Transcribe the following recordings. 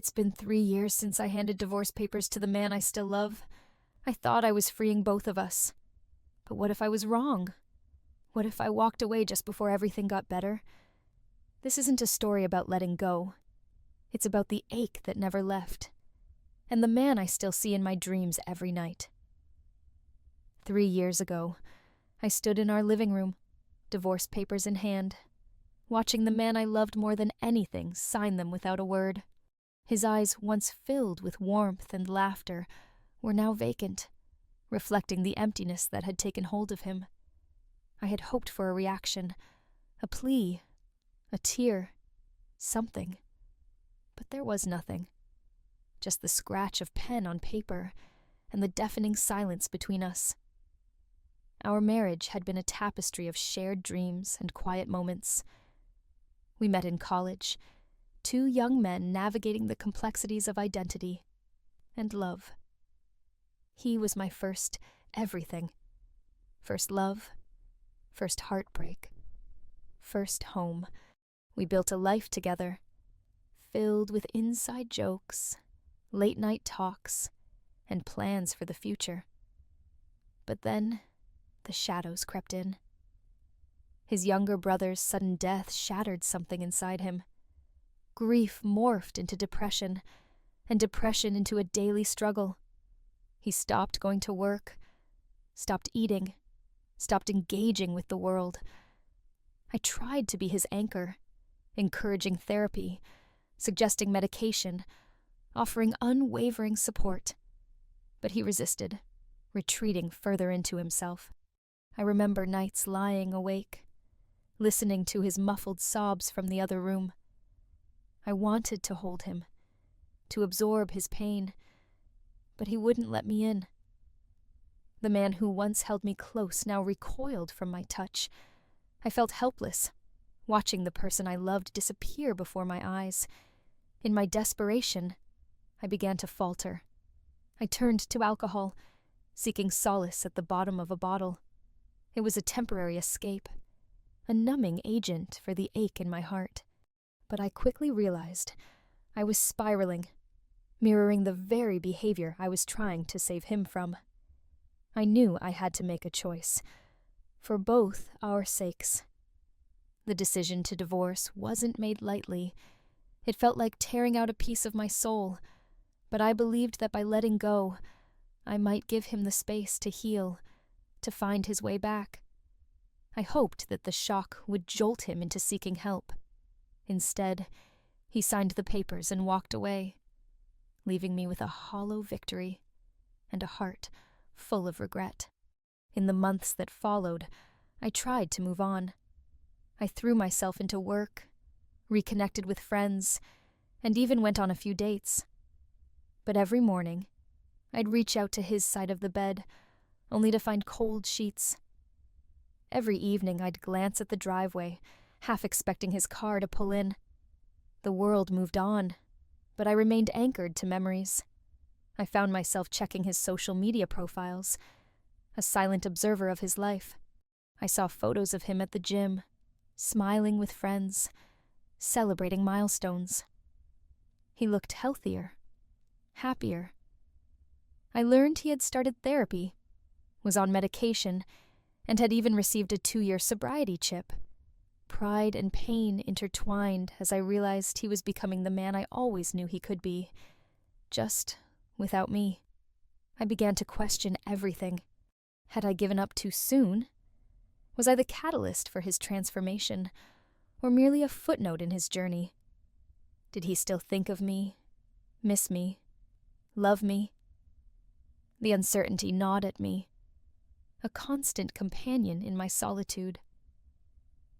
It's been 3 years since I handed divorce papers to the man I still love. I thought I was freeing both of us. But what if I was wrong? What if I walked away just before everything got better? This isn't a story about letting go. It's about the ache that never left, and the man I still see in my dreams every night. 3 years ago, I stood in our living room, divorce papers in hand, watching the man I loved more than anything sign them without a word. His eyes, once filled with warmth and laughter, were now vacant, reflecting the emptiness that had taken hold of him. I had hoped for a reaction, a plea, a tear, something. But there was nothing. Just the scratch of pen on paper and the deafening silence between us. Our marriage had been a tapestry of shared dreams and quiet moments. We met in college, two young men navigating the complexities of identity and love. He was my first everything. First love, first heartbreak, first home. We built a life together, filled with inside jokes, late-night talks, and plans for the future. But then, the shadows crept in. His younger brother's sudden death shattered something inside him. Grief morphed into depression, and depression into a daily struggle. He stopped going to work, stopped eating, stopped engaging with the world. I tried to be his anchor, encouraging therapy, suggesting medication, offering unwavering support. But he resisted, retreating further into himself. I remember nights lying awake, listening to his muffled sobs from the other room. I wanted to hold him, to absorb his pain, but he wouldn't let me in. The man who once held me close now recoiled from my touch. I felt helpless, watching the person I loved disappear before my eyes. In my desperation, I began to falter. I turned to alcohol, seeking solace at the bottom of a bottle. It was a temporary escape, a numbing agent for the ache in my heart. But I quickly realized I was spiraling, mirroring the very behavior I was trying to save him from. I knew I had to make a choice, for both our sakes. The decision to divorce wasn't made lightly. It felt like tearing out a piece of my soul, but I believed that by letting go, I might give him the space to heal, to find his way back. I hoped that the shock would jolt him into seeking help. Instead, he signed the papers and walked away, leaving me with a hollow victory and a heart full of regret. In the months that followed, I tried to move on. I threw myself into work, reconnected with friends, and even went on a few dates. But every morning, I'd reach out to his side of the bed, only to find cold sheets. Every evening, I'd glance at the driveway, half expecting his car to pull in. The world moved on, but I remained anchored to memories. I found myself checking his social media profiles, a silent observer of his life. I saw photos of him at the gym, smiling with friends, celebrating milestones. He looked healthier, happier. I learned he had started therapy, was on medication, and had even received a 2-year sobriety chip. Pride and pain intertwined as I realized he was becoming the man I always knew he could be, just without me. I began to question everything. Had I given up too soon? Was I the catalyst for his transformation, or merely a footnote in his journey? Did he still think of me, miss me, love me? The uncertainty gnawed at me, a constant companion in my solitude.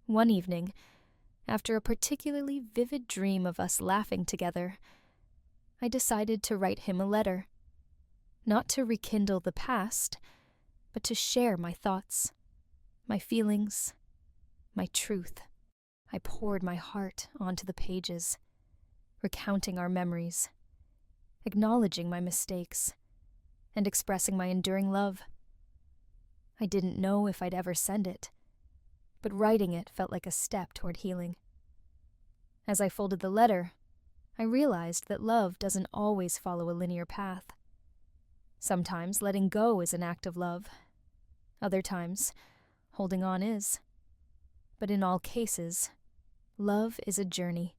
One evening, after a particularly vivid dream of us laughing together, I decided to write him a letter, not to rekindle the past, but to share my thoughts, my feelings, my truth. I poured my heart onto the pages, recounting our memories, acknowledging my mistakes, and expressing my enduring love. I didn't know if I'd ever send it, but writing it felt like a step toward healing. As I folded the letter, I realized that love doesn't always follow a linear path. Sometimes letting go is an act of love. Other times, holding on is. But in all cases, love is a journey,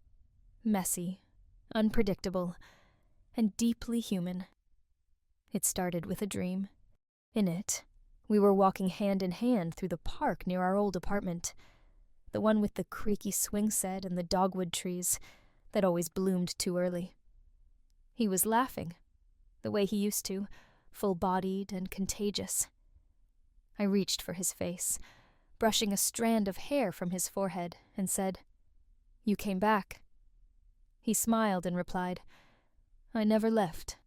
messy, unpredictable, and deeply human. It started with a dream. In it, we were walking hand in hand through the park near our old apartment, the one with the creaky swing set and the dogwood trees that always bloomed too early. He was laughing, the way he used to, full-bodied and contagious. I reached for his face, brushing a strand of hair from his forehead, and said, "You came back." He smiled and replied, "I never left."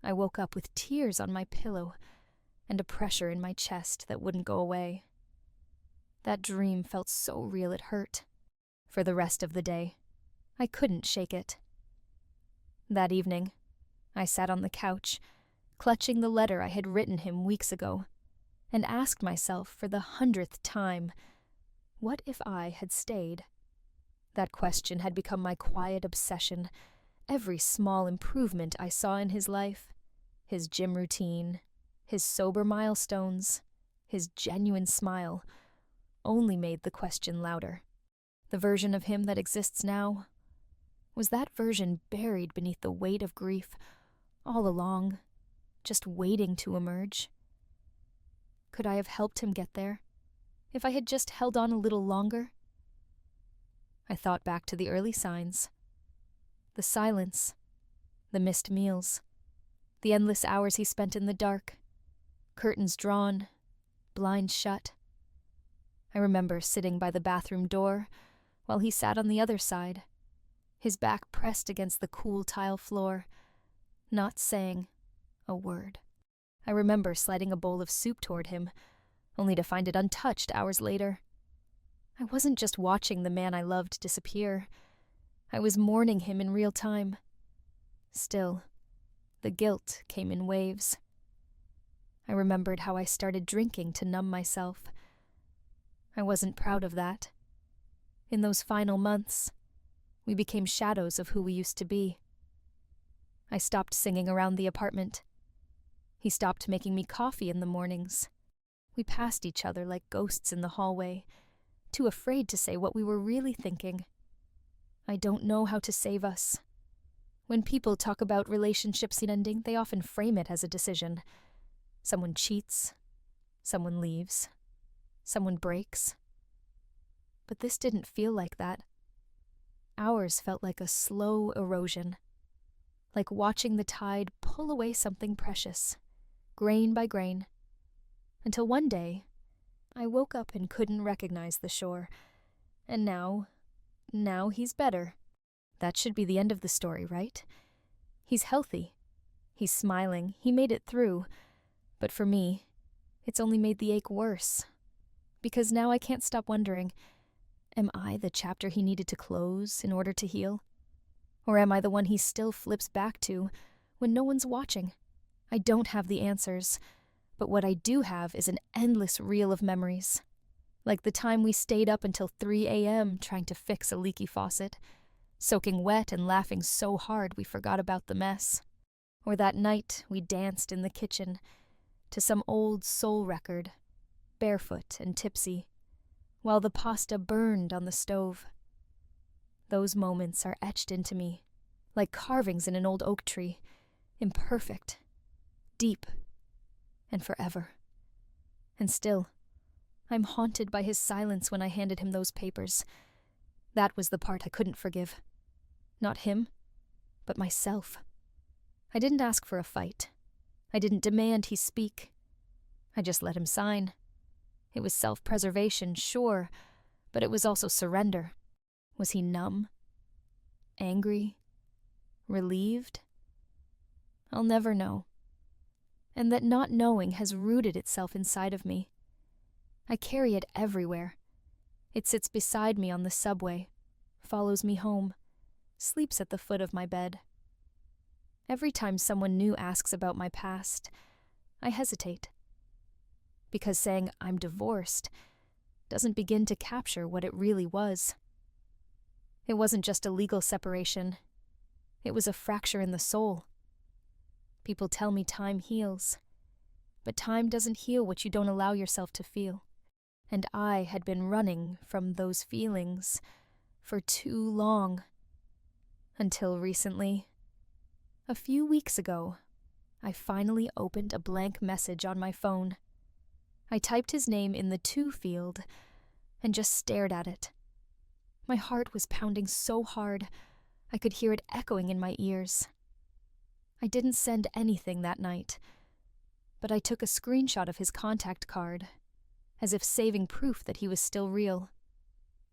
I woke up with tears on my pillow and a pressure in my chest that wouldn't go away. That dream felt so real it hurt. For the rest of the day, I couldn't shake it. That evening, I sat on the couch, clutching the letter I had written him weeks ago, and asked myself for the 100th time, what if I had stayed? That question had become my quiet obsession. Every small improvement I saw in his life, his gym routine, his sober milestones, his genuine smile, only made the question louder. The version of him that exists now, was that version buried beneath the weight of grief all along, just waiting to emerge? Could I have helped him get there, if I had just held on a little longer? I thought back to the early signs. The silence, the missed meals, the endless hours he spent in the dark, curtains drawn, blinds shut. I remember sitting by the bathroom door while he sat on the other side, his back pressed against the cool tile floor, not saying a word. I remember sliding a bowl of soup toward him, only to find it untouched hours later. I wasn't just watching the man I loved disappear. I was mourning him in real time. Still, the guilt came in waves. I remembered how I started drinking to numb myself. I wasn't proud of that. In those final months, we became shadows of who we used to be. I stopped singing around the apartment. He stopped making me coffee in the mornings. We passed each other like ghosts in the hallway, too afraid to say what we were really thinking. I don't know how to save us. When people talk about relationships ending, they often frame it as a decision. Someone cheats, someone leaves, someone breaks. But this didn't feel like that. Ours felt like a slow erosion, like watching the tide pull away something precious, grain by grain, until one day, I woke up and couldn't recognize the shore. And now he's better. That should be the end of the story, right? He's healthy. He's smiling. He made it through. But for me, it's only made the ache worse. Because now I can't stop wondering, am I the chapter he needed to close in order to heal? Or am I the one he still flips back to when no one's watching? I don't have the answers. But what I do have is an endless reel of memories. Like the time we stayed up until 3 a.m. trying to fix a leaky faucet, soaking wet and laughing so hard we forgot about the mess. Or that night we danced in the kitchen to some old soul record, barefoot and tipsy, while the pasta burned on the stove. Those moments are etched into me, like carvings in an old oak tree, imperfect, deep, and forever. And still, I'm haunted by his silence when I handed him those papers. That was the part I couldn't forgive. Not him, but myself. I didn't ask for a fight. I didn't demand he speak. I just let him sign. It was self-preservation, sure, but it was also surrender. Was he numb? Angry? Relieved? I'll never know. And that not knowing has rooted itself inside of me. I carry it everywhere. It sits beside me on the subway, follows me home, sleeps at the foot of my bed. Every time someone new asks about my past, I hesitate. Because saying I'm divorced doesn't begin to capture what it really was. It wasn't just a legal separation, It was a fracture in the soul. People tell me time heals, but time doesn't heal what you don't allow yourself to feel. And I had been running from those feelings for too long. Until recently. A few weeks ago, I finally opened a blank message on my phone. I typed his name in the to field and just stared at it. My heart was pounding so hard, I could hear it echoing in my ears. I didn't send anything that night, but I took a screenshot of his contact card, as if saving proof that he was still real,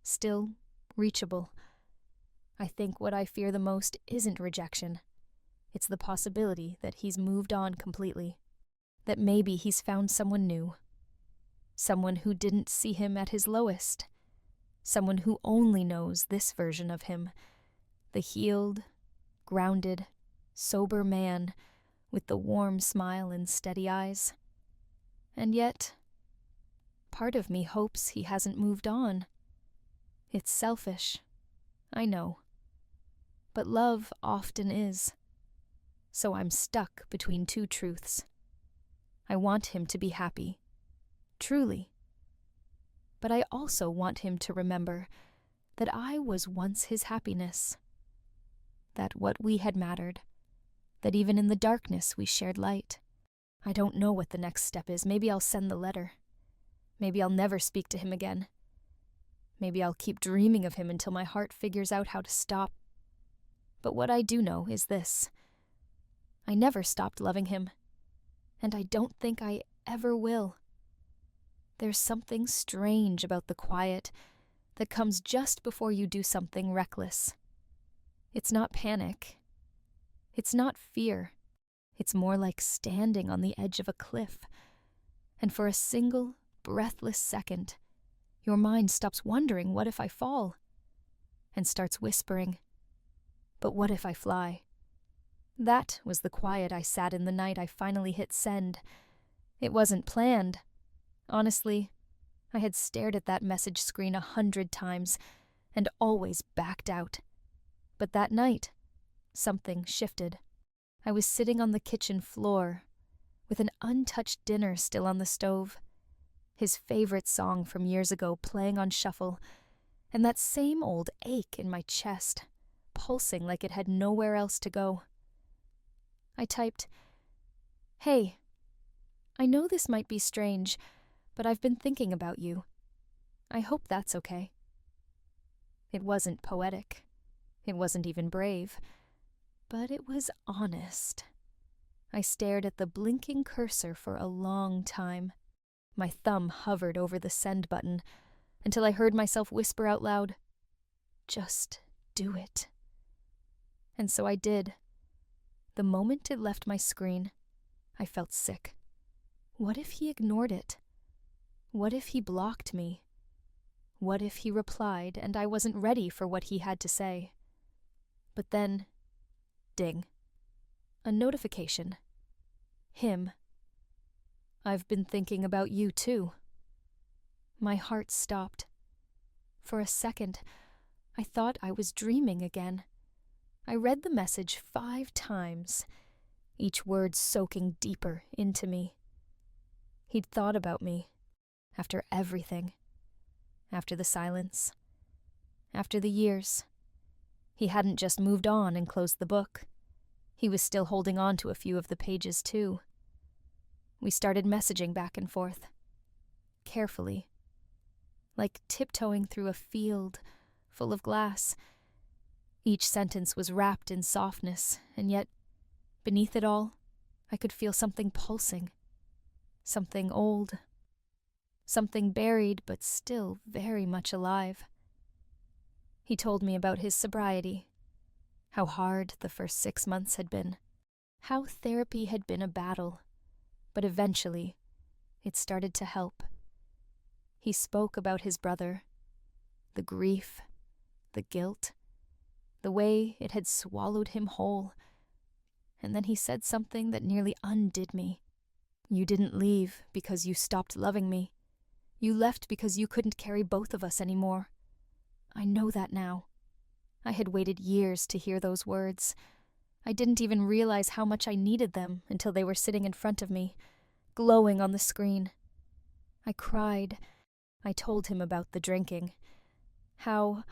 still reachable. I think what I fear the most isn't rejection. It's the possibility that he's moved on completely, that maybe he's found someone new, someone who didn't see him at his lowest, someone who only knows this version of him, the healed, grounded, sober man with the warm smile and steady eyes. And yet, part of me hopes he hasn't moved on. It's selfish, I know, but love often is. So I'm stuck between two truths. I want him to be happy, truly. But I also want him to remember that I was once his happiness, that what we had mattered, that even in the darkness we shared light. I don't know what the next step is. Maybe I'll send the letter. Maybe I'll never speak to him again. Maybe I'll keep dreaming of him until my heart figures out how to stop. But what I do know is this. I never stopped loving him, and I don't think I ever will. There's something strange about the quiet that comes just before you do something reckless. It's not panic. It's not fear. It's more like standing on the edge of a cliff, and for a single, breathless second, your mind stops wondering, what if I fall? And starts whispering, but what if I fly? That was the quiet I sat in the night I finally hit send. It wasn't planned. Honestly, I had stared at that message screen 100 times and always backed out. But that night, something shifted. I was sitting on the kitchen floor with an untouched dinner still on the stove, his favorite song from years ago playing on shuffle, and that same old ache in my chest, pulsing like it had nowhere else to go. I typed, "Hey, I know this might be strange, but I've been thinking about you. I hope that's okay." It wasn't poetic. It wasn't even brave. But it was honest. I stared at the blinking cursor for a long time. My thumb hovered over the send button until I heard myself whisper out loud, "Just do it." And so I did. The moment it left my screen, I felt sick. What if he ignored it? What if he blocked me? What if he replied and I wasn't ready for what he had to say? But then, ding. A notification. Him. "I've been thinking about you too." My heart stopped. For a second, I thought I was dreaming again. I read the message 5 times, each word soaking deeper into me. He'd thought about me, after everything, after the silence, after the years. He hadn't just moved on and closed the book. He was still holding on to a few of the pages too. We started messaging back and forth, carefully, like tiptoeing through a field full of glass. Each sentence was wrapped in softness, and yet, beneath it all, I could feel something pulsing, something old, something buried but still very much alive. He told me about his sobriety, how hard the first 6 months had been, how therapy had been a battle, but eventually it started to help. He spoke about his brother, the grief, the guilt, the way it had swallowed him whole. And then he said something that nearly undid me. "You didn't leave because you stopped loving me. You left because you couldn't carry both of us anymore. I know that now. I had waited years to hear those words, I didn't even realize how much I needed them until they were sitting in front of me, glowing on the screen. I cried. I told him about the drinking. How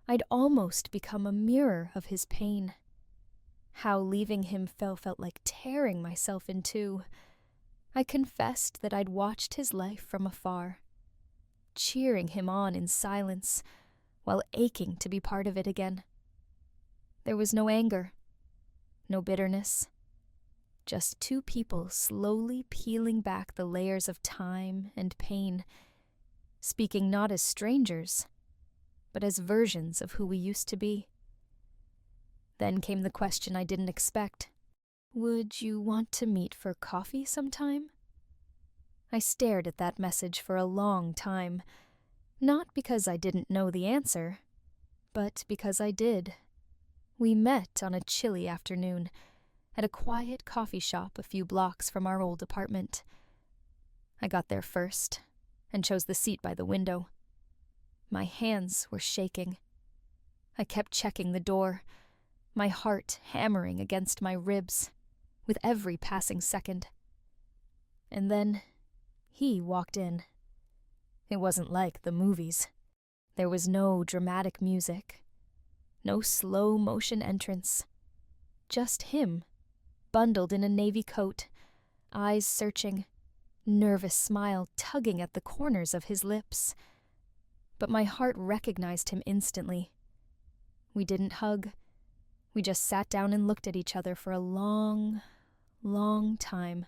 I'd almost become a mirror of his pain. How leaving him felt like tearing myself in two. I confessed that I'd watched his life from afar, cheering him on in silence, while aching to be part of it again. There was no anger, no bitterness, just two people slowly peeling back the layers of time and pain, speaking not as strangers, but as versions of who we used to be. Then came the question I didn't expect. Would you want to meet for coffee sometime? I stared at that message for a long time, not because I didn't know the answer, but because I did. We met on a chilly afternoon at a quiet coffee shop a few blocks from our old apartment. I got there first and chose the seat by the window. My hands were shaking. I kept checking the door, my heart hammering against my ribs with every passing second. And then he walked in. It wasn't like the movies. There was no dramatic music, no slow motion entrance. Just him, bundled in a navy coat, eyes searching, nervous smile tugging at the corners of his lips. But my heart recognized him instantly. We didn't hug. We just sat down and looked at each other for a long, long time.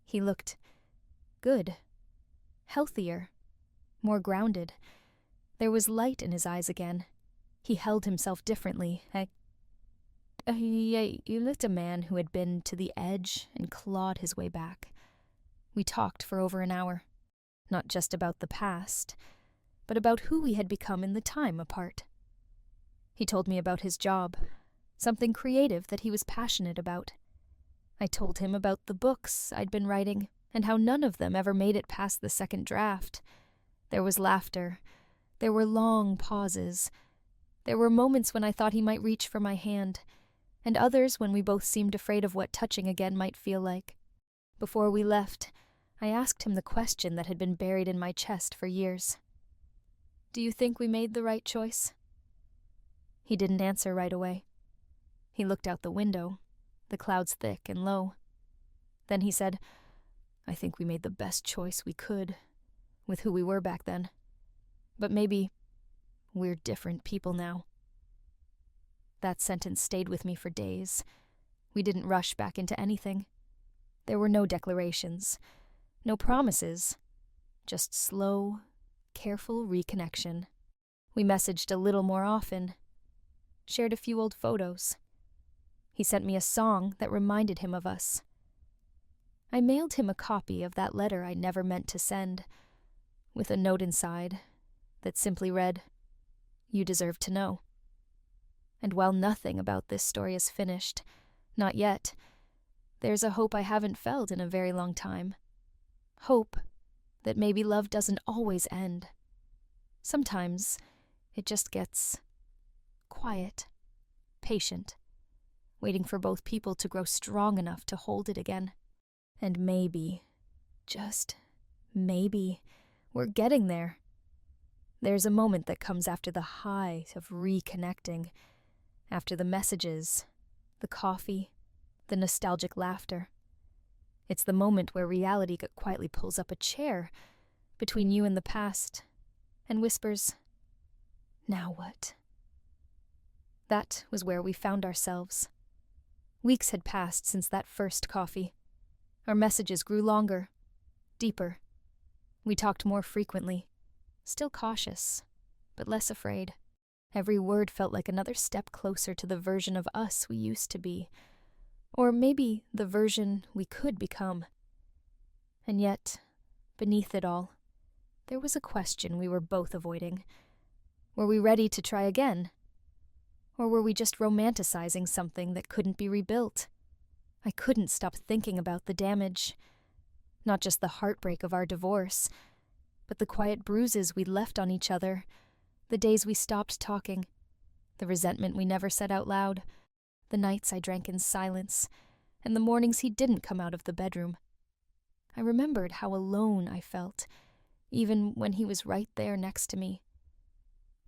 He looked good, healthier, more grounded. There was light in his eyes again. He held himself differently. You looked a man who had been to the edge and clawed his way back. We talked for over an hour, not just about the past, but about who we had become in the time apart. He told me about his job, something creative that he was passionate about. I told him about the books I'd been writing and how none of them ever made it past the second draft. There was laughter. There were long pauses. There were moments when I thought he might reach for my hand, and others when we both seemed afraid of what touching again might feel like. Before we left, I asked him the question that had been buried in my chest for years. Do you think we made the right choice? He didn't answer right away. He looked out the window, the clouds thick and low. Then he said, I think we made the best choice we could, with who we were back then. But maybe we're different people now. That sentence stayed with me for days. We didn't rush back into anything. There were no declarations, no promises, just slow, careful reconnection. We messaged a little more often, shared a few old photos. He sent me a song that reminded him of us. I mailed him a copy of that letter I never meant to send, with a note inside that simply read, You deserve to know. And while nothing about this story is finished, not yet, there's a hope I haven't felt in a very long time. Hope that maybe love doesn't always end. Sometimes it just gets quiet, patient, waiting for both people to grow strong enough to hold it again. And maybe, just maybe, we're getting there. There's a moment that comes after the high of reconnecting, after the messages, the coffee, the nostalgic laughter. It's the moment where reality quietly pulls up a chair between you and the past and whispers, Now what? That was where we found ourselves. Weeks had passed since that first coffee. Our messages grew longer, deeper. We talked more frequently, still cautious, but less afraid. Every word felt like another step closer to the version of us we used to be, or maybe the version we could become. And yet, beneath it all, there was a question we were both avoiding. Were we ready to try again? Or were we just romanticizing something that couldn't be rebuilt? I couldn't stop thinking about the damage. Not just the heartbreak of our divorce, but the quiet bruises we left on each other, the days we stopped talking, the resentment we never said out loud, the nights I drank in silence, and the mornings he didn't come out of the bedroom. I remembered how alone I felt, even when he was right there next to me.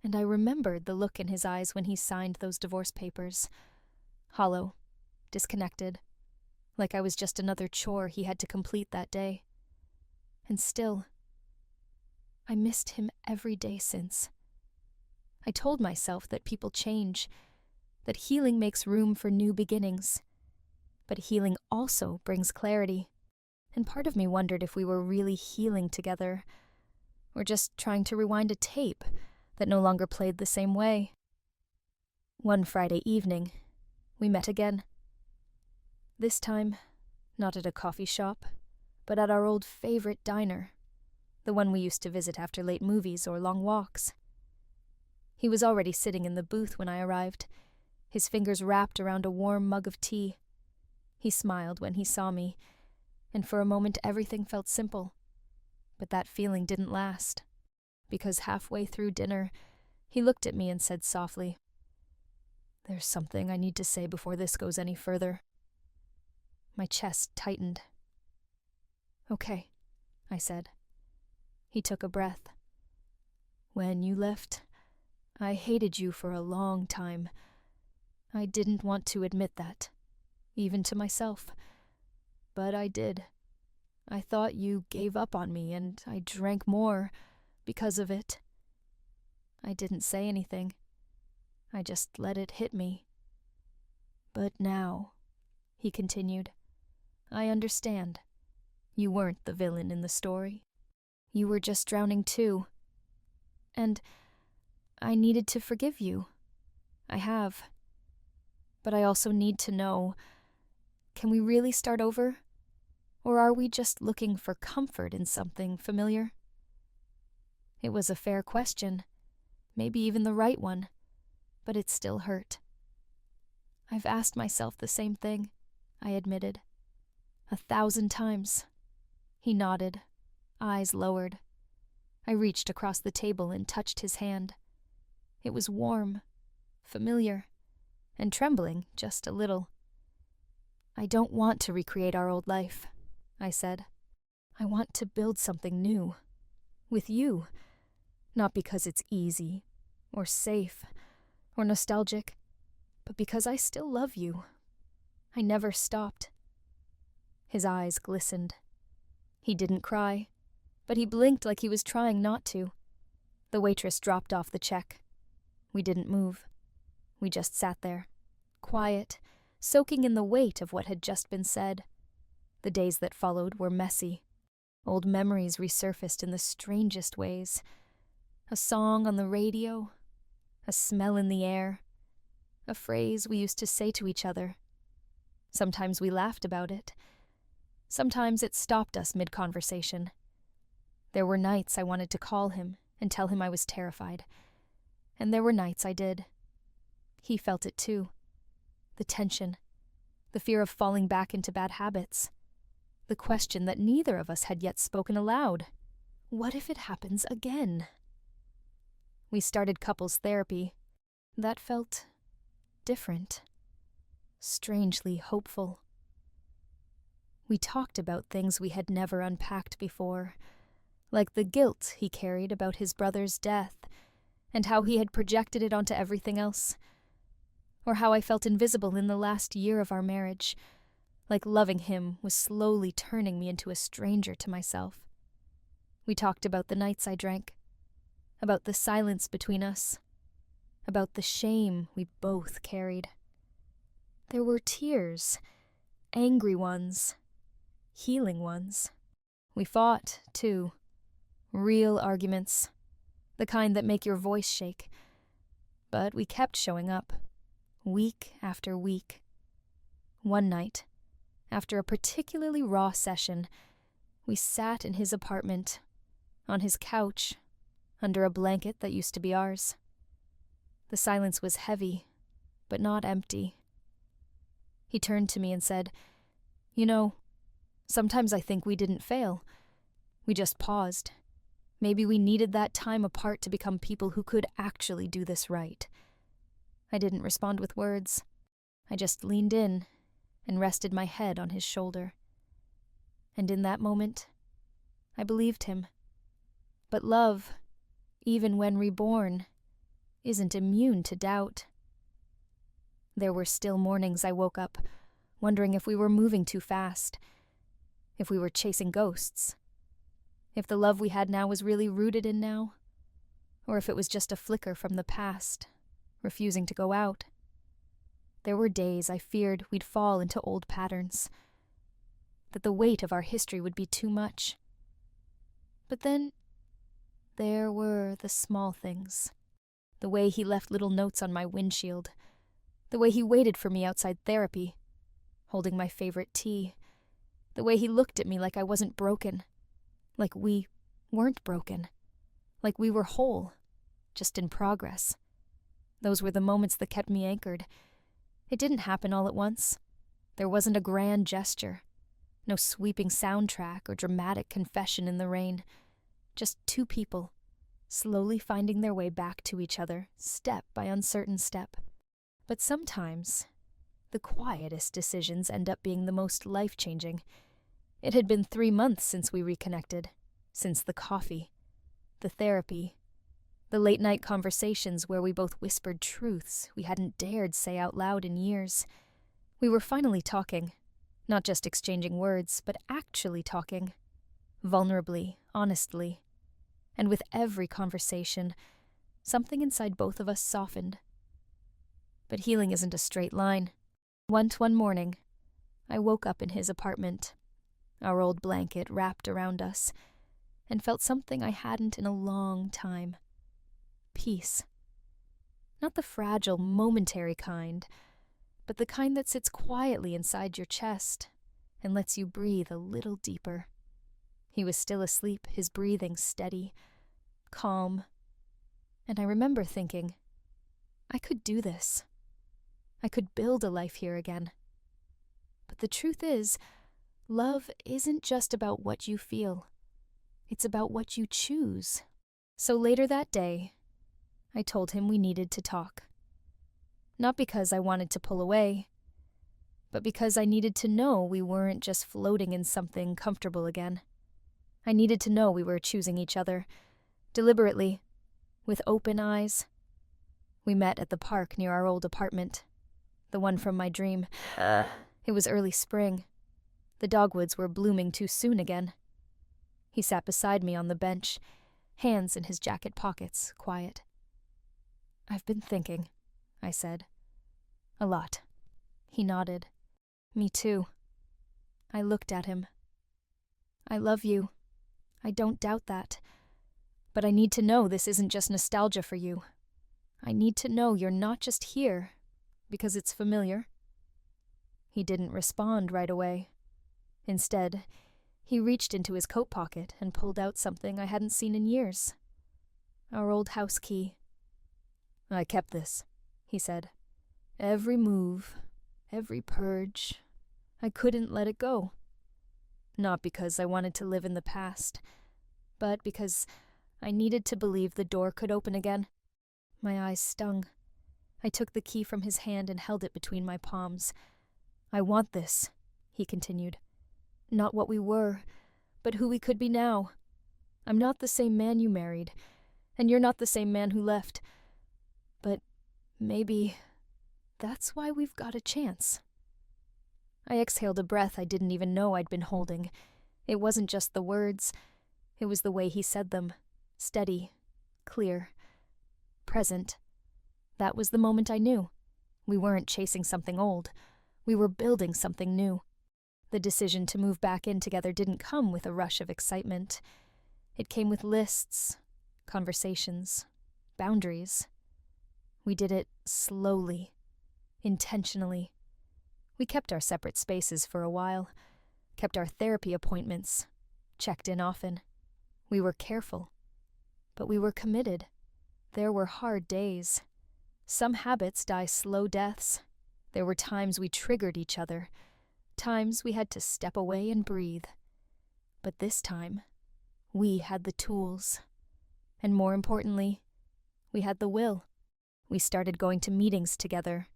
And I remembered the look in his eyes when he signed those divorce papers. Hollow, disconnected, like I was just another chore he had to complete that day. And still, I missed him every day since. I told myself that people change, that healing makes room for new beginnings. But healing also brings clarity, and part of me wondered if we were really healing together, or just trying to rewind a tape that no longer played the same way. One Friday evening, we met again. This time, not at a coffee shop, but at our old favorite diner, the one we used to visit after late movies or long walks. He was already sitting in the booth when I arrived, his fingers wrapped around a warm mug of tea. He smiled when he saw me, and for a moment everything felt simple. But that feeling didn't last, because halfway through dinner, he looked at me and said softly, "There's something I need to say before this goes any further." My chest tightened. "Okay," I said. He took a breath. "When you left, I hated you for a long time. I didn't want to admit that, even to myself. But I did. I thought you gave up on me, and I drank more because of it. I didn't say anything. I just let it hit me. But now," he continued, "I understand. You weren't the villain in the story. You were just drowning too. And I needed to forgive you. I have. But I also need to know, can we really start over? Or are we just looking for comfort in something familiar?" It was a fair question, maybe even the right one, but it still hurt. "I've asked myself the same thing," I admitted. 1,000 times. He nodded, eyes lowered. I reached across the table and touched his hand. It was warm, familiar, and trembling just a little. "I don't want to recreate our old life," I said. "I want to build something new. With you. Not because it's easy, or safe, or nostalgic, but because I still love you. I never stopped." His eyes glistened. He didn't cry, but he blinked like he was trying not to. The waitress dropped off the check. We didn't move. We just sat there, quiet, soaking in the weight of what had just been said. The days that followed were messy. Old memories resurfaced in the strangest ways. A song on the radio, a smell in the air, a phrase we used to say to each other. Sometimes we laughed about it. Sometimes it stopped us mid-conversation. There were nights I wanted to call him and tell him I was terrified. And there were nights I did. He felt it too. The tension, the fear of falling back into bad habits, the question that neither of us had yet spoken aloud. What if it happens again? We started couples therapy. That felt different, strangely hopeful. We talked about things we had never unpacked before, like the guilt he carried about his brother's death and how he had projected it onto everything else, or how I felt invisible in the last year of our marriage, like loving him was slowly turning me into a stranger to myself. We talked about the nights I drank, about the silence between us, about the shame we both carried. There were tears, angry ones, healing ones. We fought, too. Real arguments, the kind that make your voice shake. But we kept showing up, week after week. One night, after a particularly raw session, we sat in his apartment, on his couch, under a blanket that used to be ours. The silence was heavy, but not empty. He turned to me and said, "You know, sometimes I think we didn't fail. We just paused. Maybe we needed that time apart to become people who could actually do this right." I didn't respond with words. I just leaned in and rested my head on his shoulder. And in that moment, I believed him. But love, even when reborn, isn't immune to doubt. There were still mornings I woke up, wondering if we were moving too fast, if we were chasing ghosts, if the love we had now was really rooted in now, or if it was just a flicker from the past, refusing to go out. There were days I feared we'd fall into old patterns, that the weight of our history would be too much. But then, there were the small things. The way he left little notes on my windshield. The way he waited for me outside therapy, holding my favorite tea. The way he looked at me like I wasn't broken. Like we weren't broken. Like we were whole, just in progress. Those were the moments that kept me anchored. It didn't happen all at once. There wasn't a grand gesture. No sweeping soundtrack or dramatic confession in the rain. Just two people, slowly finding their way back to each other, step by uncertain step. But sometimes, the quietest decisions end up being the most life-changing. It had been 3 months since we reconnected, since the coffee, the therapy, the late-night conversations where we both whispered truths we hadn't dared say out loud in years. We were finally talking, not just exchanging words, but actually talking, vulnerably, honestly. And with every conversation, something inside both of us softened. But healing isn't a straight line. One morning, I woke up in his apartment, our old blanket wrapped around us, and felt something I hadn't in a long time. Peace. Not the fragile, momentary kind, but the kind that sits quietly inside your chest and lets you breathe a little deeper. He was still asleep, his breathing steady, calm, and I remember thinking, I could do this. I could build a life here again. But the truth is, love isn't just about what you feel. It's about what you choose. So later that day, I told him we needed to talk. Not because I wanted to pull away, but because I needed to know we weren't just floating in something comfortable again. I needed to know we were choosing each other, deliberately, with open eyes. We met at the park near our old apartment, the one from my dream. It was early spring. The dogwoods were blooming too soon again. He sat beside me on the bench, hands in his jacket pockets, quiet. I've been thinking, I said. A lot. He nodded. Me too. I looked at him. I love you. I don't doubt that. But I need to know this isn't just nostalgia for you. I need to know you're not just here because it's familiar. He didn't respond right away. Instead, he reached into his coat pocket and pulled out something I hadn't seen in years. Our old house key. I kept this, he said. Every move, every purge, I couldn't let it go. Not because I wanted to live in the past, but because I needed to believe the door could open again. My eyes stung. I took the key from his hand and held it between my palms. I want this, he continued. Not what we were, but who we could be now. I'm not the same man you married, and you're not the same man who left. But maybe that's why we've got a chance. I exhaled a breath I didn't even know I'd been holding. It wasn't just the words. It was the way he said them. Steady, clear, present. That was the moment I knew. We weren't chasing something old. We were building something new. The decision to move back in together didn't come with a rush of excitement. It came with lists, conversations, boundaries. We did it slowly, intentionally. We kept our separate spaces for a while, kept our therapy appointments, checked in often. We were careful, but we were committed. There were hard days. Some habits die slow deaths. There were times we triggered each other, times we had to step away and breathe. But this time, we had the tools. And more importantly, we had the will. We started going to meetings together.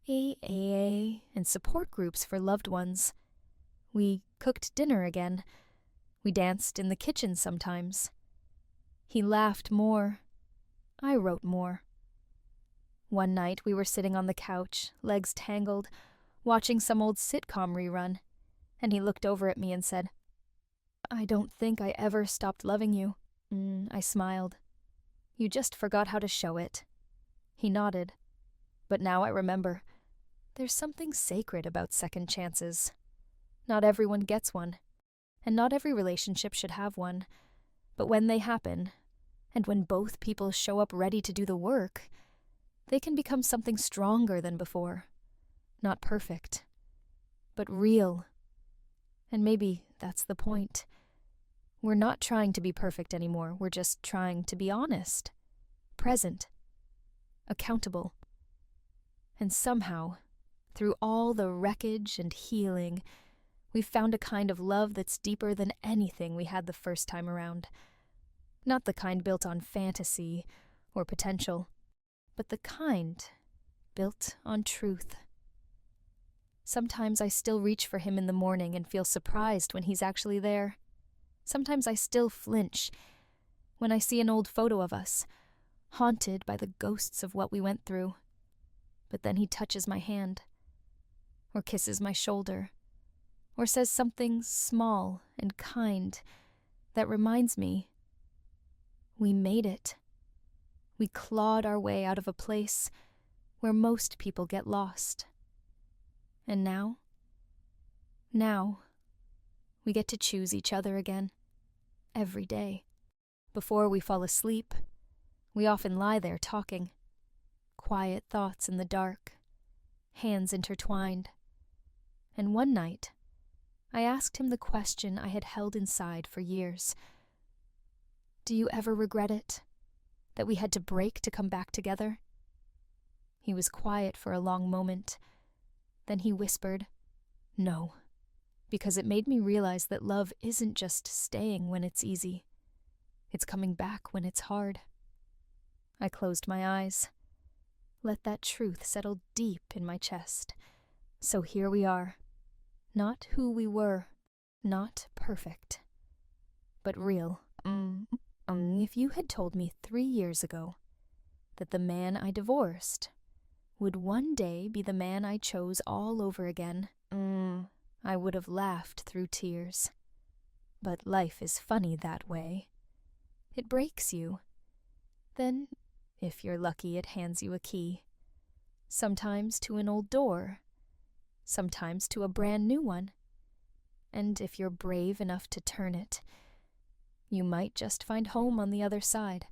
AA and support groups for loved ones. We cooked dinner again. We danced in the kitchen sometimes. He laughed more. I wrote more. One night we were sitting on the couch, legs tangled, watching some old sitcom rerun, and he looked over at me and said, "I don't think I ever stopped loving you." I smiled. "You just forgot how to show it." He nodded. But now I remember. There's something sacred about second chances. Not everyone gets one, and not every relationship should have one. But when they happen, and when both people show up ready to do the work, they can become something stronger than before. Not perfect, but real. And maybe that's the point. We're not trying to be perfect anymore. We're just trying to be honest, present, accountable. And somehow, through all the wreckage and healing, we've found a kind of love that's deeper than anything we had the first time around. Not the kind built on fantasy or potential, but the kind built on truth. Sometimes I still reach for him in the morning and feel surprised when he's actually there. Sometimes I still flinch when I see an old photo of us, haunted by the ghosts of what we went through. But then he touches my hand, or kisses my shoulder, or says something small and kind that reminds me we made it. We clawed our way out of a place where most people get lost. And now, we get to choose each other again, every day. Before we fall asleep, we often lie there talking, quiet thoughts in the dark, hands intertwined. And one night, I asked him the question I had held inside for years. Do you ever regret it? That we had to break to come back together? He was quiet for a long moment. Then he whispered, "No," because it made me realize that love isn't just staying when it's easy. It's coming back when it's hard. I closed my eyes. Let that truth settle deep in my chest. So here we are. Not who we were, not perfect, but real. If you had told me 3 years ago that the man I divorced would one day be the man I chose all over again, I would have laughed through tears. But life is funny that way. It breaks you. Then, if you're lucky, it hands you a key. Sometimes to an old door, sometimes to a brand new one. And if you're brave enough to turn it, you might just find home on the other side.